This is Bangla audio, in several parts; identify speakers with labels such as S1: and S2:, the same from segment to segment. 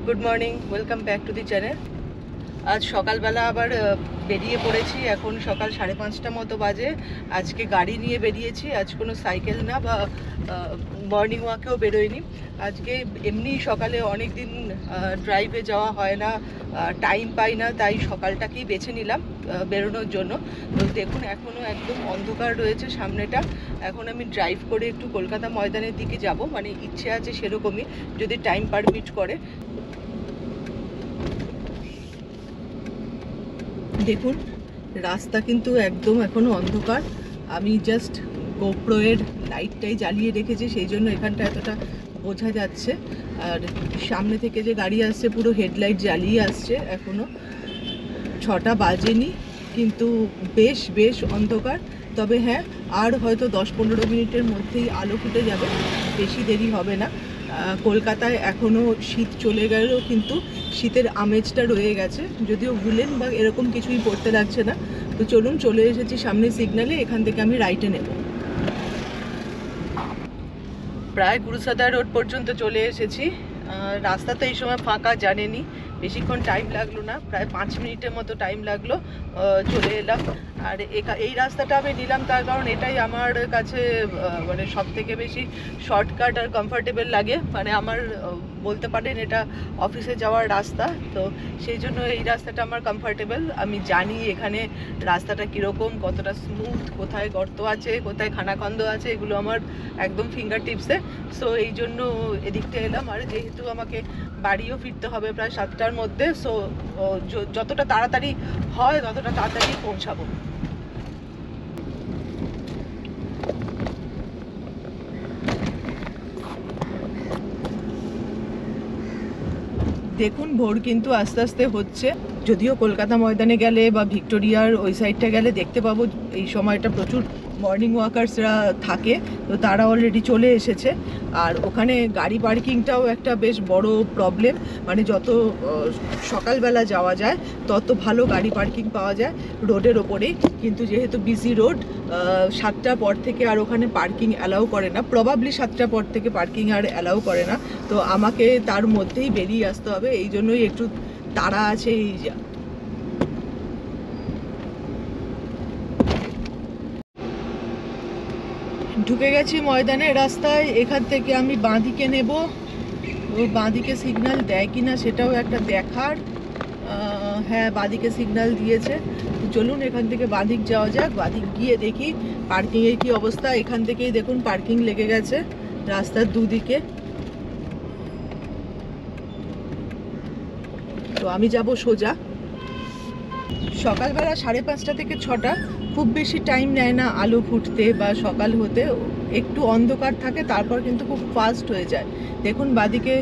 S1: Good morning, welcome back to the channel. আজ সকালবেলা আবার বেরিয়ে পড়েছি। এখন সকাল 5:30 মতো বাজে। আজকে গাড়ি নিয়ে বেরিয়েছি। আজ কোনো সাইকেল না বা মর্নিং ওয়াকেও বেরোয়নি। আজকে এমনি সকালে অনেক দিন ড্রাইভে যাওয়া হয় না, টাইম পাই না, তাই সকালটাকেই বেছে নিলাম বেরোনোর জন্য। তো দেখুন এখনও একদম অন্ধকার রয়েছে সামনেটা। এখন আমি ড্রাইভ করে একটু কলকাতা ময়দানের দিকে যাব, মানে ইচ্ছে আছে সেরকমই, যদি টাইম পারমিট করে। দেখুন রাস্তা কিন্তু একদম এখনো অন্ধকার। আমি জাস্ট গোপ্রো এর লাইটটাই জ্বালিয়ে রেখেছি, সেই জন্য এখানটা এতটা বোঝা যাচ্ছে। আর সামনে থেকে যে গাড়ি আসছে পুরো হেডলাইট জ্বালিয়ে আসছে। এখনো 6টা বাজেনি, কিন্তু বেশ বেশ অন্ধকার। তবে হ্যাঁ, আর হয়তো 10-15 মিনিটের মধ্যেই আলো ফুটে যাবে, বেশি দেরি হবে না। কলকাতায় এখনও শীত চলে গেলেও কিন্তু শীতের আমেজটা রয়ে গেছে, যদিও ভুলেন বা এরকম কিছুই পড়তে লাগছে না। তো চলুন, চলে এসেছি সামনে সিগন্যালে, এখান থেকে আমি রাইটে নেব। প্রায় গুরুসাদা রোড পর্যন্ত চলে এসেছি। রাস্তা তো এই সময় ফাঁকা, জানেনি, বেশিক্ষণ টাইম লাগলো না, প্রায় 5 মিনিটের মতো টাইম লাগলো, চলে এলাম। আর এই রাস্তাটা আমি নিলাম তার কারণ এটাই আমার কাছে মানে সব থেকে বেশি শর্টকাট আর কমফর্টেবল লাগে। মানে আমার বলতে পারেন এটা অফিসে যাওয়ার রাস্তা, তো সেই জন্য এই রাস্তাটা আমার কমফর্টেবল। আমি জানি এখানে রাস্তাটা কীরকম, কতটা স্মুথ, কোথায় গর্ত আছে, কোথায় খানাখন্দ আছে, এগুলো আমার একদম ফিঙ্গার টিপসে। সো এই জন্য এদিকটা এলাম। আর যেহেতু আমাকে বাড়িও ফিরতে হবে প্রায় 7টার মধ্যে, সো যতটা তাড়াতাড়ি হয় ততটা তাড়াতাড়ি পৌঁছাবো। দেখুন ভোর কিন্তু আস্তে আস্তে হচ্ছে। যদিও কলকাতা ময়দানে গেলে বা ভিক্টোরিয়ার ওই সাইডটা গেলে দেখতে পাবো এই সময়টা প্রচুর মর্নিং ওয়াকার্সরা থাকে, তো তারা অলরেডি চলে এসেছে। আর ওখানে গাড়ি পার্কিংটাও একটা বেশ বড় প্রবলেম, মানে যত সকালবেলা যাওয়া যায় তত ভালো গাড়ি পার্কিং পাওয়া যায় রোডের ওপরেই। কিন্তু যেহেতু বিজি রোড, 7টার পর থেকে আর ওখানে পার্কিং অ্যালাউ করে না, প্রবাবলি 7টার পর থেকে পার্কিং আর অ্যালাউ করে না। তো আমাকে তার মধ্যেই বেরিয়ে আসতে হবে, এই জন্যই একটু তাড়া আছে। এই যা ঢুকে গেছি ময়দানের রাস্তায়। এখান থেকে আমি বাঁদিকে নেব। ও বাঁদিকে সিগন্যাল দেয় কিনা সেটাও একটা দেখার। হ্যাঁ, বাঁদিকে সিগন্যাল দিয়েছে। চলুন এখান থেকে বাঁদিক যাওয়া যাক। বাঁদিক গিয়ে দেখি পার্কিংয়ের কি অবস্থা। এখান থেকেই দেখুন পার্কিং লেগে গেছে রাস্তার দুদিকে। তো আমি যাব সোজা। সকালবেলা 5:30 থেকে 6টা, খুব বেশি টাইম নেয় না আলো ফুটতে বা সকাল হতে। একটু অন্ধকার থাকে, তারপর কিন্তু খুব ফাস্ট হয়ে যায়। দেখুন বাদিকে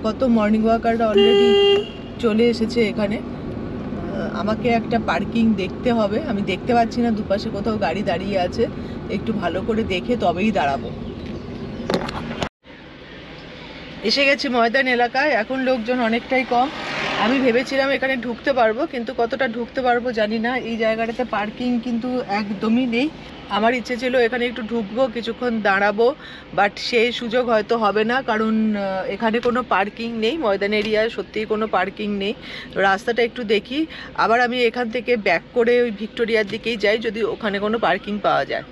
S1: কত মর্নিং ওয়াকাররা অলরেডি চলে এসেছে এখানে। আমাকে একটা পার্কিং দেখতে হবে, আমি দেখতে পাচ্ছি না দুপাশে কোথাও গাড়ি দাঁড়িয়ে আছে। একটু ভালো করে দেখে তবেই দাঁড়াবো। এসে গেছি ময়দান এলাকায়। এখন লোকজন অনেকটাই কম। আমি ভেবেছিলাম এখানে ঢুকতে পারবো, কিন্তু কতটা ঢুকতে পারবো জানি না। এই জায়গাটাতে পার্কিং কিন্তু একদমই নেই। আমার ইচ্ছে ছিল এখানে একটু ঢুকবো, কিছুক্ষণ দাঁড়াবো, বাট সেই সুযোগ হয়তো হবে না, কারণ এখানে কোনো পার্কিং নেই। ময়দান এরিয়ায় সত্যিই কোনো পার্কিং নেই। তো রাস্তাটা একটু দেখি, আবার আমি এখান থেকে ব্যাক করে ওই ভিক্টোরিয়ার দিকেই যাই, যদি ওখানে কোনো পার্কিং পাওয়া যায়।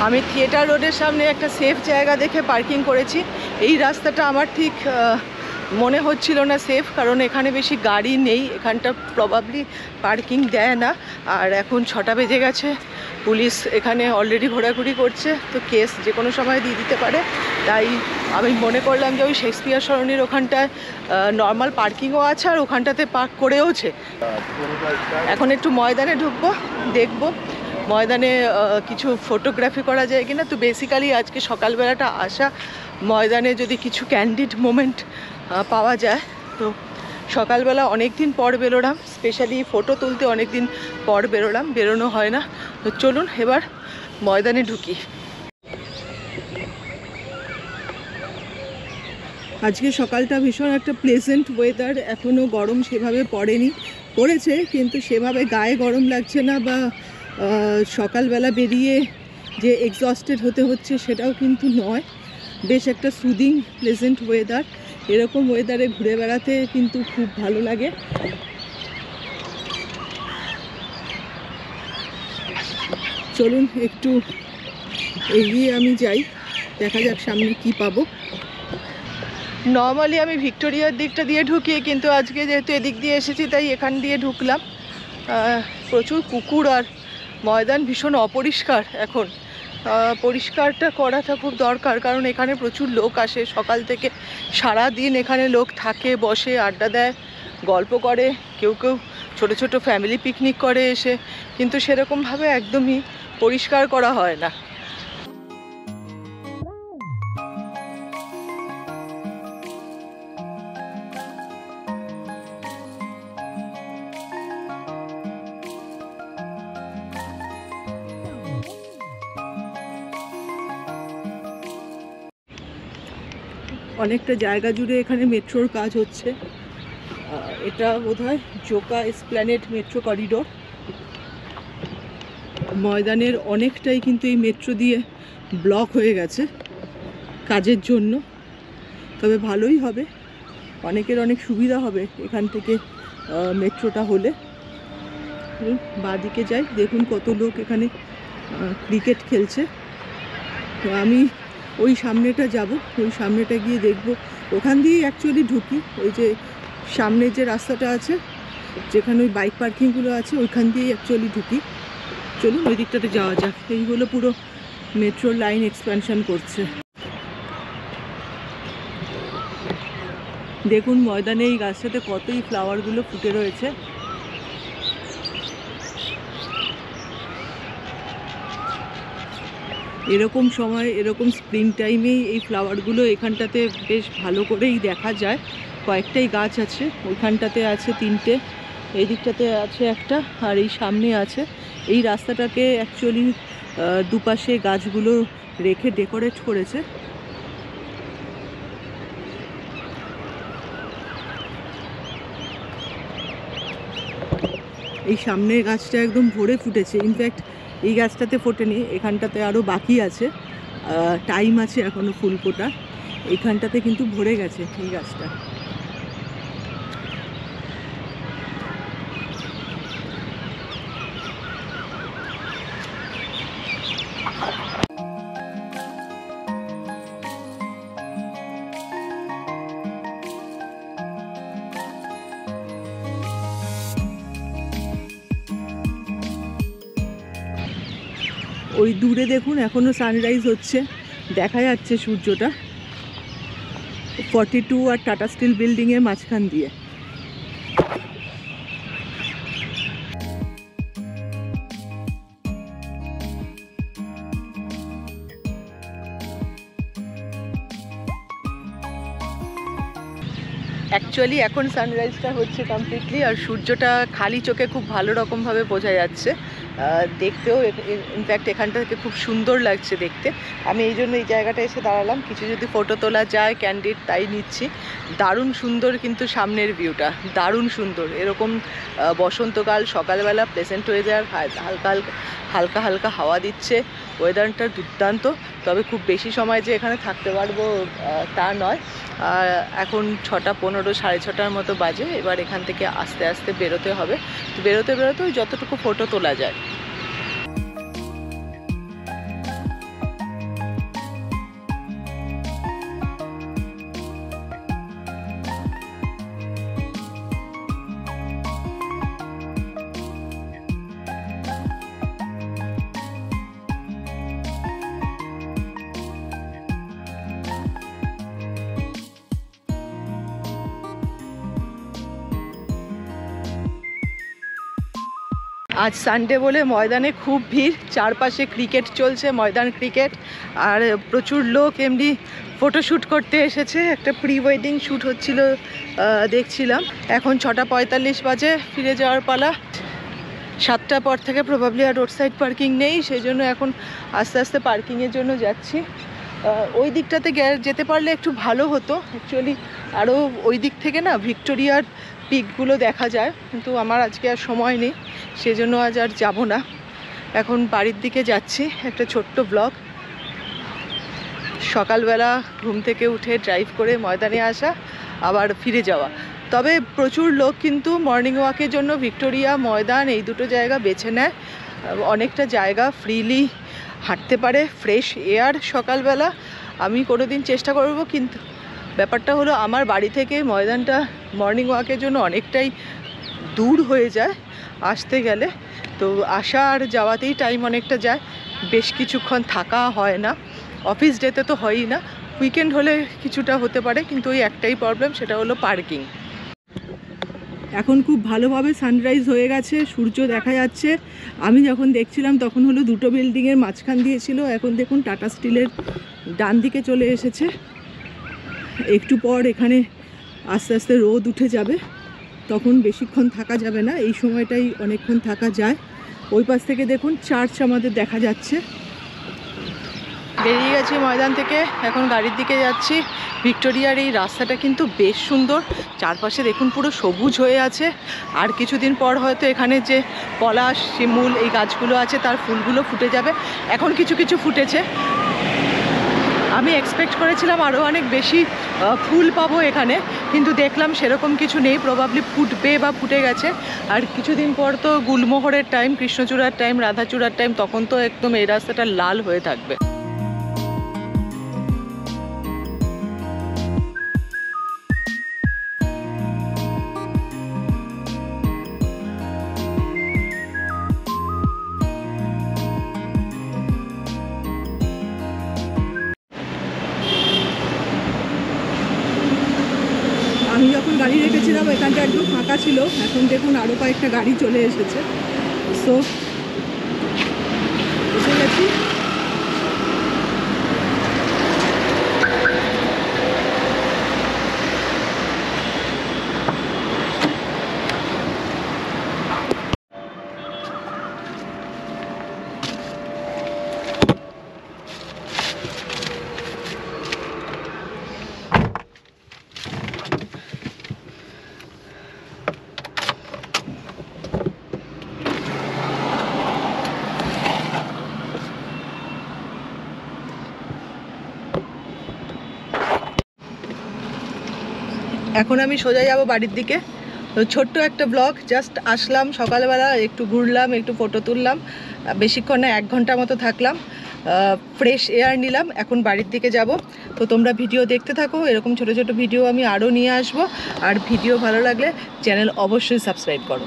S1: আমি থিয়েটার রোডের সামনে একটা সেফ জায়গা দেখে পার্কিং করেছি। এই রাস্তাটা আমার ঠিক মনে হচ্ছিল না সেফ, কারণ এখানে বেশি গাড়ি নেই, এখানটা প্রবাবলি পার্কিং দেয় না। আর এখন 6টা বেজে গেছে, পুলিশ এখানে অলরেডি ঘোরাঘুরি করছে, তো কেস যে কোনো সময় দিয়ে দিতে পারে। তাই আমি মনে করলাম যে ওই শেক্সপিয়ার সরণির ওখানটায় নর্মাল পার্কিংও আছে, আর ওখানটাতে পার্ক করেওছে। এখন একটু ময়দানে ঢুকবো, দেখবো ময়দানে কিছু ফটোগ্রাফি করা যায় কিনা। তো বেসিক্যালি আজকে সকালবেলাটা আসা, ময়দানে যদি কিছু ক্যান্ডিড মোমেন্ট পাওয়া যায়। তো সকালবেলা অনেক দিন পর বেরোলাম, স্পেশালি ফটো তুলতে অনেক দিন পর বেরোলাম, বেরোনো হয় না। তো চলুন এবার ময়দানে ঢুকি। আজকে সকালটা ভীষণ একটা প্লেজেন্ট ওয়েদার, এখনও গরম সেভাবে পড়েনি। করেছে, কিন্তু সেভাবে গায়ে গরম লাগছে না বা সকালবেলা বেরিয়ে যে এক্সস্টেড হতে হচ্ছে সেটাও কিন্তু নয়। বেশ একটা সুদিং প্লেজেন্ট ওয়েদার। এরকম ওয়েদারে ঘুরে বেড়াতে কিন্তু খুব ভালো লাগে। চলুন একটু এগিয়ে আমি যাই, দেখা যাক সামনে কি পাবো। নর্মালি আমি ভিক্টোরিয়ার দিকটা দিয়ে ঢুকি, কিন্তু আজকে যেহেতু এদিক দিয়ে এসেছি তাই এখান দিয়ে ঢুকলাম। প্রচুর কুকুর আর ময়দান ভীষণ অপরিষ্কার এখন। পরিষ্কারটা করাটা খুব দরকার, কারণ এখানে প্রচুর লোক আসে সকাল থেকে। সারা দিন এখানে লোক থাকে, বসে আড্ডা দেয়, গল্প করে, কেউ কেউ ছোট ছোট ফ্যামিলি পিকনিক করে এসে, কিন্তু সেরকমভাবে একদমই পরিষ্কার করা হয় না। অনেকটা জায়গা জুড়ে এখানে মেট্রোর কাজ হচ্ছে। এটা বোধহয় জোকা এসপ্ল্যানেড মেট্রো করিডোর। ময়দানের অনেকটাই কিন্তু এই মেট্রো দিয়ে ব্লক হয়ে গেছে কাজের জন্য। তবে ভালোই হবে, অনেকের অনেক সুবিধা হবে এখান থেকে মেট্রোটা হলে। বাঁদিকে যাই, দেখুন কত লোক এখানে ক্রিকেট খেলছে। তো আমি ওই সামনেটা যাব, ওই সামনেটা গিয়ে দেখব। ওখান দিয়েই অ্যাকচুয়ালি ঢুকি, ওই যে সামনে যে রাস্তাটা আছে যেখানে ওই বাইক পার্কিংগুলো আছে ওইখান দিয়েই অ্যাকচুয়ালি ঢুকি। চলুন ওই দিকটাতে যাওয়া যাক। এই হলো পুরো মেট্রোর লাইন এক্সপ্যানশন করছে। দেখুন ময়দানে এই গাছটাতে কতই ফ্লাওয়ারগুলো ফুটে রয়েছে। এরকম সময়, এরকম স্প্রিং টাইমেই এই ফ্লাওয়ারগুলো এখানটাতে বেশ ভালো করেই দেখা যায়। কয়েকটাই গাছ আছে, ওইখানটাতে আছে 3টে, এই দিকটাতে আছে একটা, আর এই সামনে আছে। এই রাস্তাটাকে অ্যাকচুয়ালি দুপাশে গাছগুলো রেখে ডেকোরেট করেছে। এই সামনের গাছটা একদম ভরে ফুটেছে। ইনফ্যাক্ট এই গাছটাতে ফোটেনি, এখানটাতে আরও বাকি আছে, টাইম আছে এখনও ফুল ফোটা। এইখানটাতে কিন্তু ভরে গেছে এই গাছটা। ওই দূরে দেখুন এখনও সানরাইজ হচ্ছে, দেখা যাচ্ছে সূর্যটা 42 আর টাটা স্টিল বিল্ডিংয়ের মাঝখান দিয়ে। অ্যাকচুয়ালি এখন সানরাইজটা হচ্ছে কমপ্লিটলি, আর সূর্যটা খালি চোখে খুব ভালো রকমভাবে বোঝা যাচ্ছে। দেখতেও ইনফ্যাক্ট এখানটা থেকে খুব সুন্দর লাগছে দেখতে। আমি এই জন্য এই জায়গাটা এসে দাঁড়ালাম, কিছু যদি ফটো তোলা যায় ক্যান্ডিড তাই নিচ্ছি। দারুণ সুন্দর কিন্তু সামনের ভিউটা, দারুণ সুন্দর। এরকম বসন্তকাল, সকালবেলা প্লেজেন্ট ওয়েদার, হালকা হালকা হালকা হাওয়া দিচ্ছে, ওয়েদারটা দুর্দান্ত। তবে খুব বেশি সময় যে এখানে থাকতে পারবো তা নয়। এখন 6:15, 6:30 মতো বাজে। এবার এখান থেকে আস্তে আস্তে বেরোতে হবে। তো বেরোতে বেরোতে ওই যতটুকু ফটো তোলা যায়। আজ সানডে বলে ময়দানে খুব ভিড়, চারপাশে ক্রিকেট চলছে, ময়দান ক্রিকেট। আর প্রচুর লোক এমনি ফটোশ্যুট করতে এসেছে। একটা প্রি ওয়েডিং শ্যুট হচ্ছিল দেখছিলাম। এখন 6:45 বাজে, ফিরে যাওয়ার পালা। 7টার পর থেকে প্রবাবলি আর রোড সাইড পার্কিং নেই, সেই জন্য এখন আস্তে আস্তে পার্কিংয়ের জন্য যাচ্ছি। ওই দিকটাতে যেতে পারলে একটু ভালো হতো অ্যাকচুয়ালি। আরও ওই দিক থেকে না ভিক্টোরিয়ার পিকগুলো দেখা যায়, কিন্তু আমার আজকে আর সময় নেই, সেজন্য আজ আর যাব না। এখন বাড়ির দিকে যাচ্ছি। একটা ছোট্ট ব্লগ, সকালবেলা ঘুম থেকে উঠে ড্রাইভ করে ময়দানে আসা, আবার ফিরে যাওয়া। তবে প্রচুর লোক কিন্তু মর্নিং ওয়াকের জন্য ভিক্টোরিয়া, ময়দান এই দুটো জায়গা বেছে নেয়। অনেকটা জায়গা ফ্রিলি হাঁটতে পারে, ফ্রেশ এয়ার সকালবেলা। আমি কোনো দিন চেষ্টা করব, কিন্তু ব্যাপারটা হলো আমার বাড়ি থেকে ময়দানটা মর্নিং ওয়াকের জন্য অনেকটাই দূর হয়ে যায় আসতে গেলে। তো আসা আর যাওয়াতেই টাইম অনেকটা যায়, বেশ কিছুক্ষণ থাকা হয় না। অফিস ডেতে তো হয়ই না, উইকেন্ড হলে কিছুটা হতে পারে, কিন্তু ওই একটাই প্রবলেম, সেটা হলো পার্কিং। এখন খুব ভালোভাবে সানরাইজ হয়ে গেছে, সূর্য দেখা যাচ্ছে। আমি যখন দেখছিলাম তখন হলো দুটো বিল্ডিংয়ের মাঝখান দিয়েছিল, এখন দেখুন টাটা স্টিলের ডান দিকে চলে এসেছে। একটু পর এখানে আস্তে আস্তে রোদ উঠে যাবে, তখন বেশিক্ষণ থাকা যাবে না, এই সময়টাই অনেকক্ষণ থাকা যায়। ওই পাশ থেকে দেখুন চার্চ আমাদের দেখা যাচ্ছে। বেরিয়ে গেছি ময়দান থেকে, এখন গাড়ির দিকে যাচ্ছি। ভিক্টোরিয়ার এই রাস্তাটা কিন্তু বেশ সুন্দর, চারপাশে দেখুন পুরো সবুজ হয়ে আছে। আর কিছুদিন পর হয়তো এখানে যে পলাশ, শিমুল এই গাছগুলো আছে তার ফুলগুলো ফুটে যাবে। এখন কিছু কিছু ফুটেছে। আমি এক্সপেক্ট করেছিলাম আরও অনেক বেশি ফুল পাবো এখানে, কিন্তু দেখলাম সেরকম কিছু নেই, প্রবাবলি ফুটবে বা ফুটে গেছে। আর কিছুদিন পর তো গুলমোহরের টাইম, কৃষ্ণচূড়ার টাইম, রাধাচূড়ার টাইম, তখন তো একদম এই রাস্তাটা লাল হয়ে থাকবে। আমি যখন গাড়ি রেখেছিলাম এখানটা একদম ফাঁকা ছিল, এখন দেখুন আরও কয়েকটা গাড়ি চলে এসেছে। সো এসে গেছি। এখন আমি সোজা যাব বাড়ির দিকে। তো ছোট্ট একটা ব্লগ, জাস্ট আসলাম সকালবেলা, একটু ঘুরলাম, একটু ফটো তুললাম, বেশিক্ষণ না 1 ঘন্টা মতো থাকলাম, ফ্রেশ এয়ার নিলাম, এখন বাড়ির দিকে যাব। তো তোমরা ভিডিও দেখতে থাকো, এরকম ছোট ছোট ভিডিও আমি আরও নিয়ে আসবো। আর ভিডিও ভালো লাগলে চ্যানেল অবশ্যই সাবস্ক্রাইব করো।